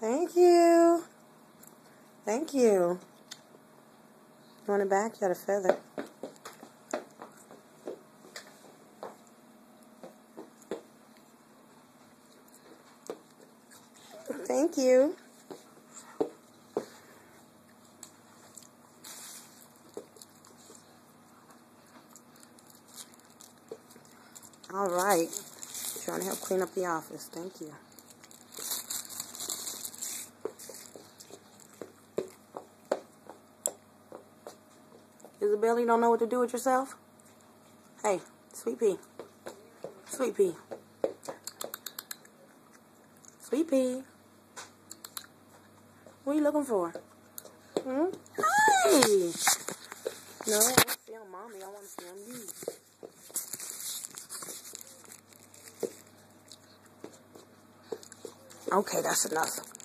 Thank you. Thank you. You want it back? You got a feather. Thank you. All right. Trying to help clean up the office. Thank you. Isabel, you don't know what to do with yourself? Hey, Sweet Pea. Sweet Pea. Sweet Pea. What are you looking for? Hmm? Hey! No, I want to film Mommy. I want to film you. Okay, that's enough.